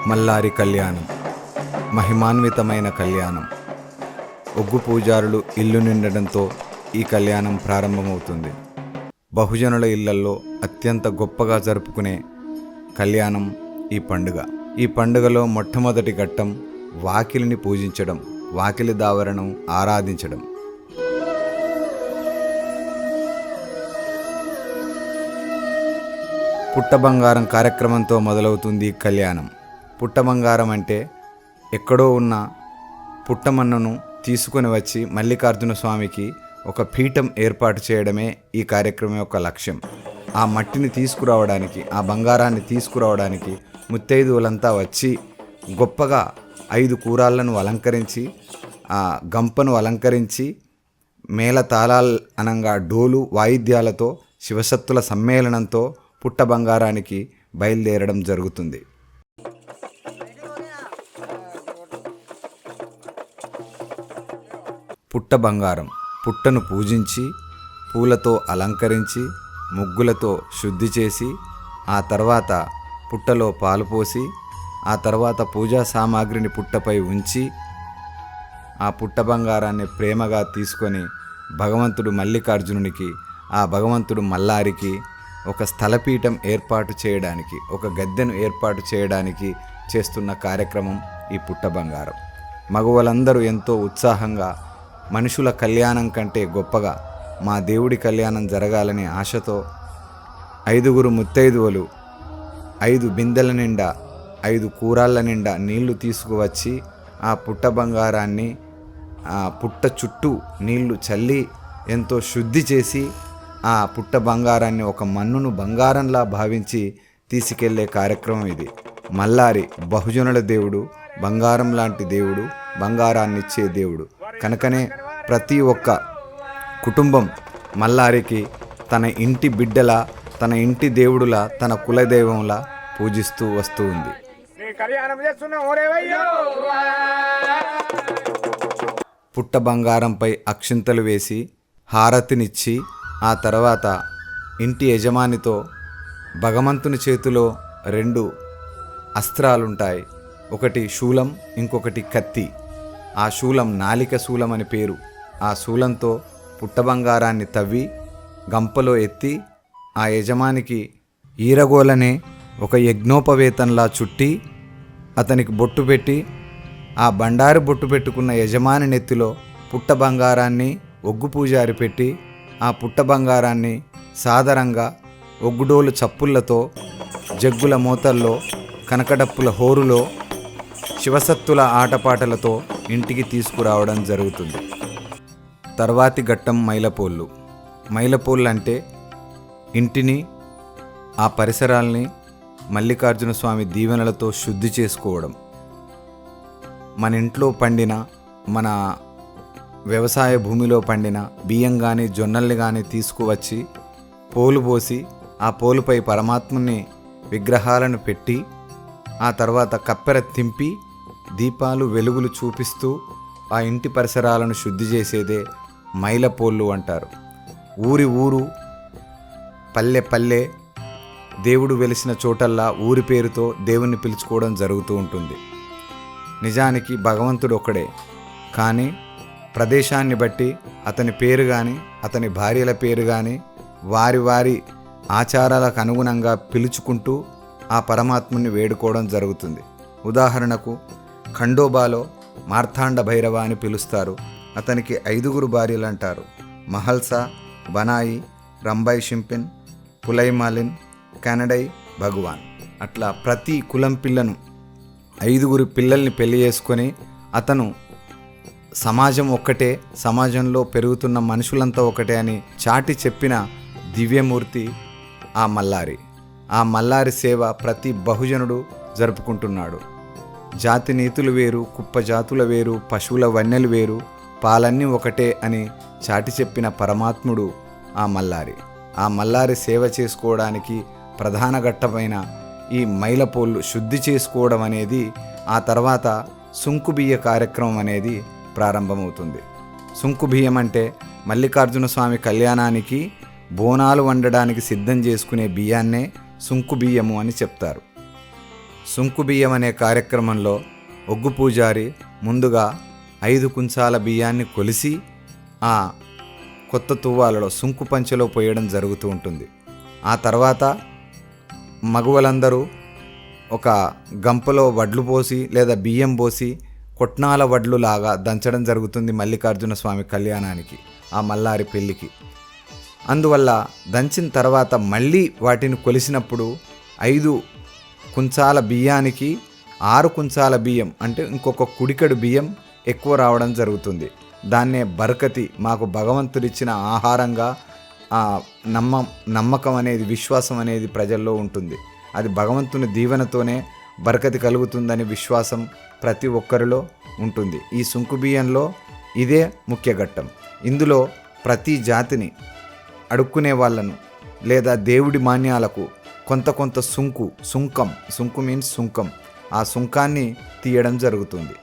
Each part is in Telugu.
మల్లారి కళ్యాణం మహిమాన్వితమైన కళ్యాణం. ఒగ్గు పూజారులు ఇల్లు నిండడంతో ఈ కళ్యాణం ప్రారంభమవుతుంది. బహుజనుల ఇళ్లల్లో అత్యంత గొప్పగా జరుపుకునే కళ్యాణం ఈ పండుగ. ఈ పండుగలో మొట్టమొదటి ఘట్టం వాకిలిని పూజించడం, వాకిలి దావరణం ఆరాధించడం. పుట్ట బంగారం కార్యక్రమంతో మొదలవుతుంది కళ్యాణం. పుట్ట బంగారం అంటే ఎక్కడో ఉన్న పుట్టమన్నును తీసుకొని వచ్చి మల్లికార్జున స్వామికి ఒక పీఠం ఏర్పాటు చేయడమే ఈ కార్యక్రమం యొక్క లక్ష్యం. ఆ మట్టిని తీసుకురావడానికి, ఆ బంగారాన్ని తీసుకురావడానికి ముత్తైదువులంతా వచ్చి గొప్పగా 5 కూరాళ్లను అలంకరించి, ఆ గంపను అలంకరించి, మేళ తాళాలు అనంగా డోలు వాయిద్యాలతో శివశక్తుల సమ్మేళనంతో పుట్ట బంగారానికి బయలుదేరడం జరుగుతుంది. పుట్ట బంగారం పుట్టను పూజించి, పూలతో అలంకరించి, ముగ్గులతో శుద్ధి చేసి, ఆ తర్వాత పుట్టలో పాలు పోసి, ఆ తర్వాత పూజా సామాగ్రిని పుట్టపై ఉంచి, ఆ పుట్ట బంగారాన్ని ప్రేమగా తీసుకొని భగవంతుడు మల్లికార్జునునికి, ఆ భగవంతుడు మల్లారికి ఒక స్థలపీఠం ఏర్పాటు చేయడానికి, ఒక గద్దెను ఏర్పాటు చేయడానికి చేస్తున్న కార్యక్రమం ఈ పుట్ట బంగారం. మగవాళ్ళందరూ ఎంతో ఉత్సాహంగా మనుషుల కళ్యాణం కంటే గొప్పగా మా దేవుడి కళ్యాణం జరగాలనే ఆశతో 5 ముత్తైదువులు 5 బిందెల నిండా 5 కూరాళ్ళ నిండా నీళ్లు తీసుకువచ్చి ఆ పుట్ట బంగారాన్ని ఆ పుట్ట చుట్టూ నీళ్లు చల్లి ఎంతో శుద్ధి చేసి ఆ పుట్ట బంగారాన్ని, ఒక మన్నును బంగారంలా భావించి తీసుకెళ్లే కార్యక్రమం ఇది. మల్లారి బహుజనుల దేవుడు, బంగారం లాంటి దేవుడు, బంగారాన్నిచ్చే దేవుడు. కనుకనే ప్రతి ఒక్క కుటుంబం మల్లారికి తన ఇంటి బిడ్డలా, తన ఇంటి దేవుడులా, తన కులదైవంలా పూజిస్తూ వస్తూ ఉంది. పుట్ట బంగారంపై అక్షింతలు వేసి హారతినిచ్చి, ఆ తర్వాత ఇంటి యజమానితో భగవంతుని చేతిలో 2 అస్త్రాలుంటాయి. ఒకటి శూలం, ఇంకొకటి కత్తి. ఆ శూలం నాలిక శూలం అని పేరు. ఆ శూలంతో పుట్ట బంగారాన్ని తవ్వి గంపలో ఎత్తి ఆ యజమానికి ఈరగోలనే ఒక యజ్ఞోపవేతంలా చుట్టి అతనికి బొట్టు పెట్టి, ఆ బండారు బొట్టు పెట్టుకున్న యజమాని నెత్తిలో పుట్ట బంగారాన్ని ఒగ్గు పూజారి పెట్టి, ఆ పుట్ట బంగారాన్ని సాదరంగా ఒగ్గుడోలు చప్పుళ్లతో, జగ్గుల మోతల్లో, కనకడప్పుల హోరులో, శివసత్తుల ఆటపాటలతో ఇంటికి తీసుకురావడం జరుగుతుంది. తర్వాతి ఘట్టం మైలపోళ్ళు. మైలపోళ్ళు అంటే ఇంటిని, ఆ పరిసరాల్ని మల్లికార్జున స్వామి దీవెనలతో శుద్ధి చేసుకోవడం. మన ఇంట్లో పండిన, మన వ్యవసాయ భూమిలో పండిన బియ్యం కానీ జొన్నల్ని కానీ తీసుకువచ్చి పోలు పోసి, ఆ పోలుపై పరమాత్ముని విగ్రహాలను పెట్టి, ఆ తర్వాత కప్పెర తింపి దీపాలు వెలుగులు చూపిస్తూ ఆ ఇంటి పరిసరాలను శుద్ధి చేసేదే మైలపోళ్ళు అంటారు. ఊరు పల్లె పల్లె దేవుడు వెలిసిన చోటల్లా ఊరి పేరుతో దేవుణ్ణి పిలుచుకోవడం జరుగుతూ ఉంటుంది. నిజానికి భగవంతుడు ఒక్కడే, కానీ ప్రదేశాన్ని బట్టి అతని పేరు కానీ, అతని భార్యల పేరు కానీ వారి వారి ఆచారాలకు అనుగుణంగా పిలుచుకుంటూ ఆ పరమాత్ముని వేడుకోవడం జరుగుతుంది. ఉదాహరణకు ఖండోబాలో మార్తాండ భైరవ అని పిలుస్తారు. అతనికి 5 భార్యలు అంటారు. మహల్సా, బనాయి, రంబాయి షింపిన్, పులైమాలిన్, కెనడై, భగవాన్. అట్లా ప్రతి కులం పిల్లను 5 పిల్లల్ని పెళ్లి చేసుకొని అతను సమాజం ఒక్కటే, సమాజంలో పెరుగుతున్న మనుషులంతా ఒకటే అని చాటి చెప్పిన దివ్యమూర్తి ఆ మల్లారి. ఆ మల్లారి సేవ ప్రతి బహుజనుడు జరుపుకుంటున్నాడు. జాతి నీతులు వేరు, కుప్ప జాతుల వేరు, పశువుల వన్నెలు వేరు, పాలన్నీ ఒకటే అని చాటి చెప్పిన పరమాత్ముడు ఆ మల్లారి. ఆ మల్లారి సేవ చేసుకోవడానికి ప్రధాన ఘట్టమైన ఈ మైలపోళ్ళు శుద్ధి చేసుకోవడం అనేది, ఆ తర్వాత సుంకుబియ్య కార్యక్రమం అనేది ప్రారంభమవుతుంది. సుంకుబియ్యం అంటే మల్లికార్జున స్వామి కళ్యాణానికి బోనాలు వండడానికి సిద్ధం చేసుకునే బియ్యాన్నే సుంకు బియ్యము అని చెప్తారు. సుంకు బియ్యం అనే కార్యక్రమంలో ఒగ్గు పూజారి ముందుగా 5 కుంచాల బియ్యాన్ని కొలిసి ఆ కొత్త తువ్వాలలో సుంకు పంచెలో పోయడం జరుగుతూ ఉంటుంది. ఆ తర్వాత మగవలందరూ ఒక గంపలో వడ్లు పోసి లేదా బియ్యం పోసి కొట్నాల వడ్లు లాగా దంచడం జరుగుతుంది మల్లికార్జున స్వామి కళ్యాణానికి, ఆ మల్లారి పెళ్ళికి. అందువల్ల దంచిన తర్వాత మళ్ళీ వాటిని కొలిసినప్పుడు 5 కుంచాల బియ్యానికి 6 కుంచాల బియ్యం అంటే ఇంకొక కుడికడు బియ్యం ఎక్కువ రావడం జరుగుతుంది. దాన్నే బరకతి, మాకు భగవంతుడిచ్చిన ఆహారంగా నమ్మకం అనేది, విశ్వాసం అనేది ప్రజల్లో ఉంటుంది. అది భగవంతుని దీవెనతోనే బరకతి కలుగుతుందని విశ్వాసం ప్రతి ఒక్కరిలో ఉంటుంది. ఈ సుంకు బియ్యంలో ఇదే ముఖ్య ఘట్టం. ఇందులో ప్రతి జాతిని అడుక్కునే వాళ్ళను లేదా దేవుడి మాన్యాలకు కొంత సుంకం మీన్స్ సుంకం, ఆ సుంకాన్ని తీయడం జరుగుతుంది.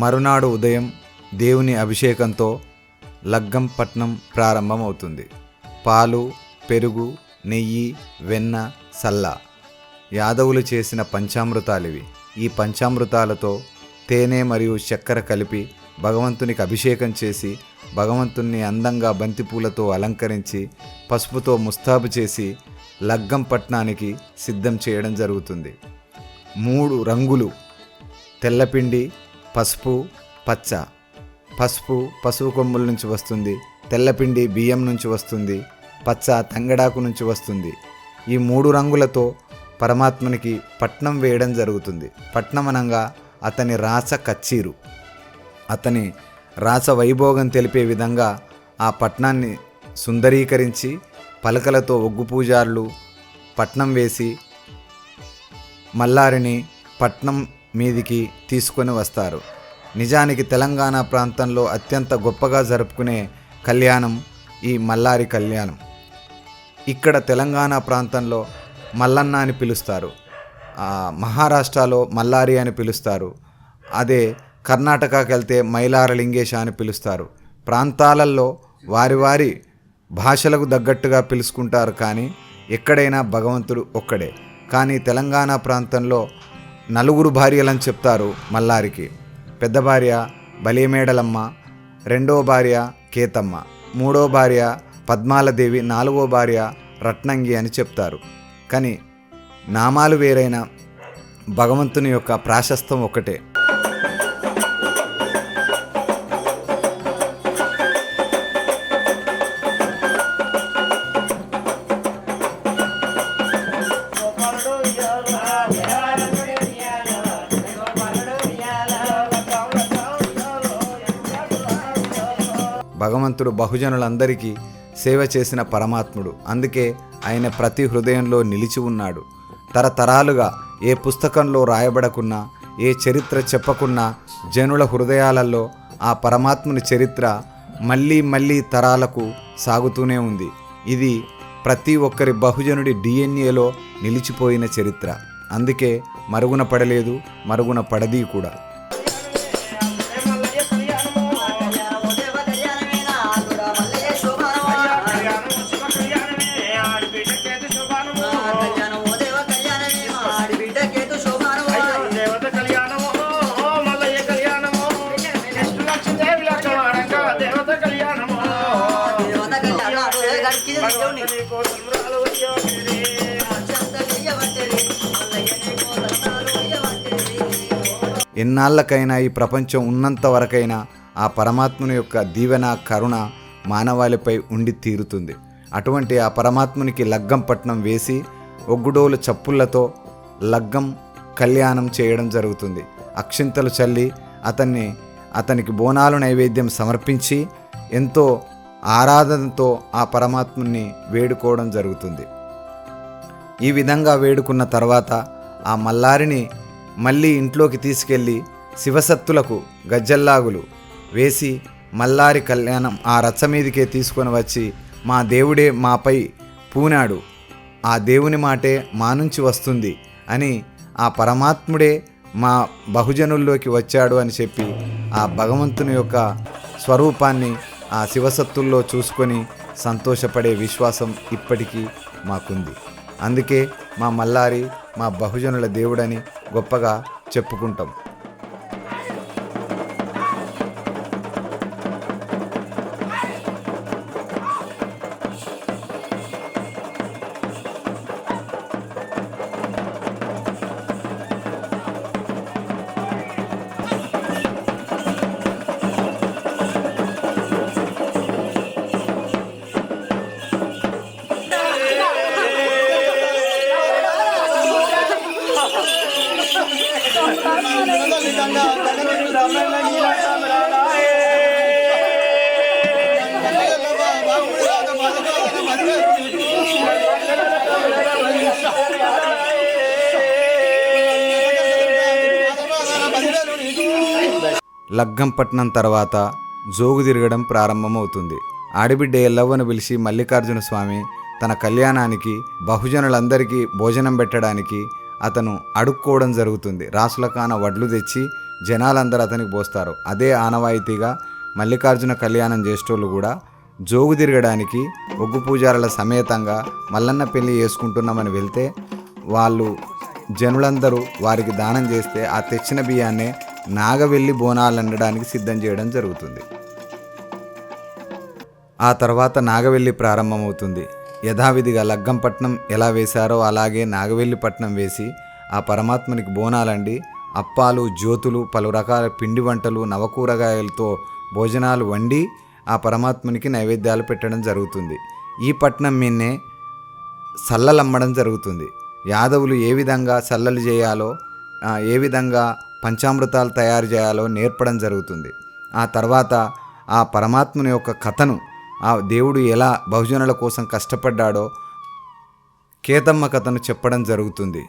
మరునాడు ఉదయం దేవుని అభిషేకంతో లగ్గం పట్నం ప్రారంభమవుతుంది. పాలు, పెరుగు, నెయ్యి, వెన్న, సల్లా యాదవులు చేసిన పంచామృతాలివి. ఈ పంచామృతాలతో తేనె మరియు చక్కెర కలిపి భగవంతునికి అభిషేకం చేసి భగవంతుణ్ణి అందంగా బంతిపూలతో అలంకరించి పసుపుతో ముస్తాబు చేసి లగ్గం పట్నానికి సిద్ధం చేయడం జరుగుతుంది. 3 రంగులు తెల్లపిండి, పసుపు, పచ్చ. పసుపు కొమ్ముల నుంచి వస్తుంది, తెల్లపిండి బియ్యం నుంచి వస్తుంది, పచ్చ తంగడాకు నుంచి వస్తుంది. ఈ 3 రంగులతో పరమాత్మనికి పట్నం వేయడం జరుగుతుంది. పట్నం అనగా అతని రాస కచ్చీరు, అతని రాస వైభోగం తెలిపే విధంగా ఆ పట్నాన్ని సుందరీకరించి పలకలతో ఒగ్గు పూజారులు పట్నం వేసి మల్లారిని పట్నం మీదికి తీసుకొని వస్తారు. నిజానికి తెలంగాణ ప్రాంతంలో అత్యంత గొప్పగా జరుపుకునే కళ్యాణం ఈ మల్లారి కళ్యాణం. ఇక్కడ తెలంగాణ ప్రాంతంలో మల్లన్న అని పిలుస్తారు, మహారాష్ట్రలో మల్లారి అని పిలుస్తారు, అదే కర్ణాటకకి వెళ్తే మైలారలింగేశ అని పిలుస్తారు. ప్రాంతాలలో వారి భాషలకు తగ్గట్టుగా పిలుచుకుంటారు, కానీ ఎక్కడైనా భగవంతుడు ఒక్కడే. కానీ తెలంగాణ ప్రాంతంలో 4 భార్యలని చెప్తారు మల్లారికి. పెద్ద భార్య బలిమేడలమ్మ, 2వ భార్య కేతమ్మ, 3వ భార్య పద్మాలదేవి, 4వ భార్య రత్నంగి అని చెప్తారు. కానీ నామాలు వేరైన భగవంతుని యొక్క ప్రాశస్తం ఒకటే. భగవంతుడు బహుజనులందరికీ సేవ చేసిన పరమాత్ముడు. అందుకే ఆయన ప్రతి హృదయంలో నిలిచి ఉన్నాడు. తరతరాలుగా ఏ పుస్తకంలో రాయబడకున్నా, ఏ చరిత్ర చెప్పకున్నా జనుల హృదయాలలో ఆ పరమాత్ముని చరిత్ర మళ్ళీ తరాలకు సాగుతూనే ఉంది. ఇది ప్రతి ఒక్కరి బహుజనుడి డిఎన్ఏలో నిలిచిపోయిన చరిత్ర. అందుకే మరుగున పడలేదు, మరుగున పడది కూడా. ఎన్నాళ్ళకైనా ఈ ప్రపంచం ఉన్నంత వరకైనా ఆ పరమాత్ముని యొక్క దీవెన, కరుణ మానవాళిపై ఉండి తీరుతుంది. అటువంటి ఆ పరమాత్మునికి లగ్గం పట్నం వేసి ఒగ్గుడోలు చప్పుళ్లతో లగ్గం కళ్యాణం చేయడం జరుగుతుంది. అక్షింతలు చల్లి అతనికి బోనాలు నైవేద్యం సమర్పించి ఎంతో ఆరాధనతో ఆ పరమాత్ముని వేడుకోవడం జరుగుతుంది. ఈ విధంగా వేడుకున్న తర్వాత ఆ మల్లారిని మళ్ళీ ఇంట్లోకి తీసుకెళ్ళి శివసత్తులకు గజ్జల్లాగులు వేసి మల్లారి కళ్యాణం ఆ రచ్చ మీదికే తీసుకొని వచ్చి, మా దేవుడే మాపై పూనాడు, ఆ దేవుని మాటే మా నుంచి వస్తుంది అని, ఆ పరమాత్ముడే మా బహుజనుల్లోకి వచ్చాడు అని చెప్పి ఆ భగవంతుని యొక్క స్వరూపాన్ని ఆ శివసత్తుల్లో చూసుకొని సంతోషపడే విశ్వాసం ఇప్పటికీ మాకుంది. అందుకే మా మల్లారి మా బహుజనుల దేవుడని గొప్పగా చెప్పుకుంటాం. లగ్గంపట్నం తర్వాత జోగు తిరగడం ప్రారంభమవుతుంది. ఆడిబిడ్డ ఎల్లవ్వను పిలిచి మల్లికార్జున స్వామి తన కళ్యాణానికి బహుజనులందరికీ భోజనం పెట్టడానికి అతను అడుక్కోవడం జరుగుతుంది. రాసులకాన వడ్లు తెచ్చి జనాలందరూ అతనికి పోస్తారు. అదే ఆనవాయితీగా మల్లికార్జున కళ్యాణం చేసేటోళ్ళు కూడా జోగు తిరగడానికి ఒగ్గు పూజారుల సమేతంగా మల్లన్న పెళ్లి చేసుకుంటున్నామని వెళ్తే వాళ్ళు జనులందరూ వారికి దానం చేస్తే ఆ తెచ్చిన బియ్యాన్నే నాగవెల్లి బోనాలు అనడానికి సిద్ధం చేయడం జరుగుతుంది. ఆ తర్వాత నాగవెల్లి ప్రారంభమవుతుంది. యథావిధిగా లగ్గంపట్నం ఎలా వేశారో అలాగే నాగవెల్లిపట్నం వేసి ఆ పరమాత్మనికి బోనాలండి అప్పాలు, జ్యోతులు, పలు రకాల పిండి వంటలు, నవకూరగాయలతో భోజనాలు వండి ఆ పరమాత్మునికి నైవేద్యాలు పెట్టడం జరుగుతుంది. ఈ పట్నం మీన్నే సల్లలు అమ్మడం జరుగుతుంది. యాదవులు ఏ విధంగా సల్లలు చేయాలో, ఏ విధంగా పంచామృతాలు తయారు చేయాలో నేర్పడం జరుగుతుంది. ఆ తర్వాత ఆ పరమాత్ముని యొక్క కథను, ఆ దేవుడు ఎలా బహుజనుల కోసం కష్టపడ్డాడో కేతమ్మ కథను చెప్పడం జరుగుతుంది.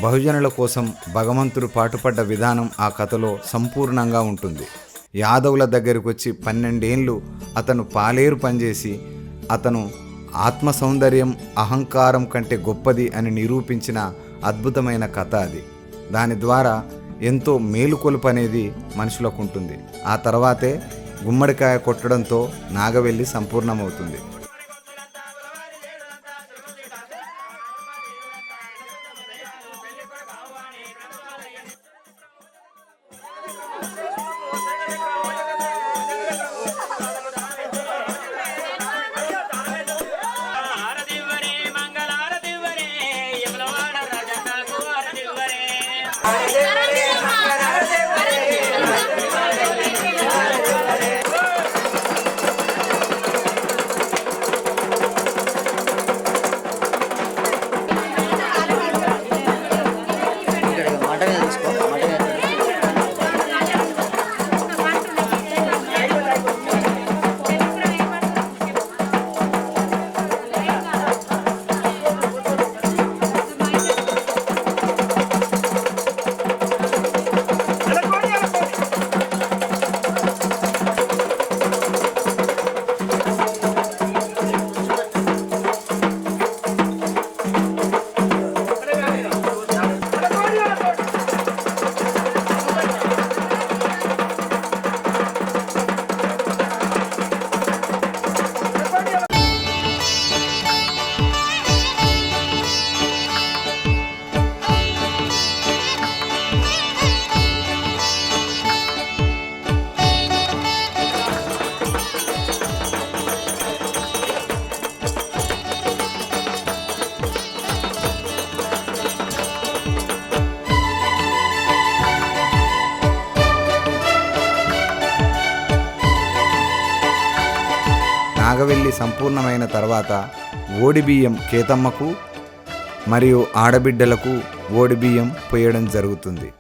బహుజనుల కోసం భగవంతుడు పాటుపడ్డ విధానం ఆ కథలో సంపూర్ణంగా ఉంటుంది. యాదవుల దగ్గరికి వచ్చి 12 ఏళ్ళు అతను పాలేరు పనిచేసి అతను ఆత్మ సౌందర్యం అహంకారం కంటే గొప్పది అని నిరూపించిన అద్భుతమైన కథ అది. దాని ద్వారా ఎంతో మేలుకొలుపు అనేది మనుషులకు ఉంటుంది. ఆ తర్వాతే గుమ్మడికాయ కొట్టడంతో నాగవెల్లి సంపూర్ణమవుతుంది. నాగవెల్లి సంపూర్ణమైన తర్వాత ఓడిబియ్యం కేతమ్మకు మరియు ఆడబిడ్డలకు ఓడిబియ్యం పోయడం జరుగుతుంది.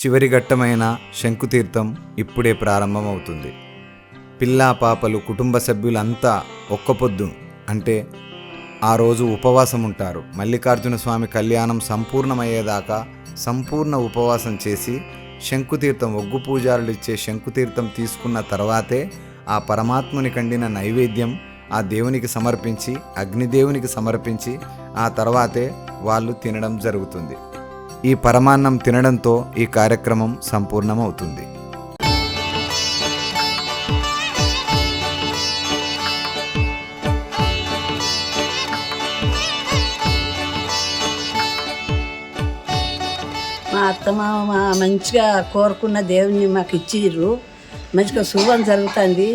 చివరి ఘట్టమైన శంకుతీర్థం ఇప్పుడే ప్రారంభమవుతుంది. పిల్లా పాపలు కుటుంబ సభ్యులంతా ఒక్కపొద్దు అంటే ఆ రోజు ఉపవాసం ఉంటారు. మల్లికార్జున స్వామి కళ్యాణం సంపూర్ణమయ్యేదాకా సంపూర్ణ ఉపవాసం చేసి శంకుతీర్థం ఒగ్గు పూజారులు ఇచ్చే శంకుతీర్థం తీసుకున్న తర్వాతే ఆ పరమాత్ముని కండిన నైవేద్యం ఆ దేవునికి సమర్పించి అగ్నిదేవునికి సమర్పించి ఆ తర్వాతే వాళ్ళు తినడం జరుగుతుంది. ఈ పరమాన్నం తినడంతో ఈ కార్యక్రమం సంపూర్ణమవుతుంది. మా అత్తమామ మంచిగా కోరుకున్న దేవుని మాకు ఇచ్చిర్రు. మంచిగా శుభం జరుగుతుంది.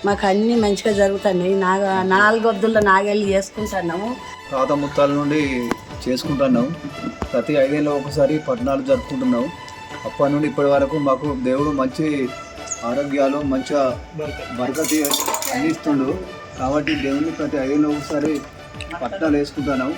మాకు అన్నీ మంచిగా జరుగుతున్నాయి. 4 వద్దుల్లో నాగేళ్ళు చేసుకుంటున్నాము. తాత ముత్తాల నుండి చేసుకుంటున్నాము. ప్రతి 5 ఏళ్ళ ఒకసారి పట్టణాలు జరుపుకుంటున్నాము. అప్పటి నుండి ఇప్పటి వరకు మాకు దేవుడు మంచి ఆరోగ్యాలు మంచిగా బరకతి అందిస్తుండు. కాబట్టి దేవుడిని ప్రతి 5 ఏళ్ళ ఒకసారి పట్టణాలు వేసుకుంటున్నాము.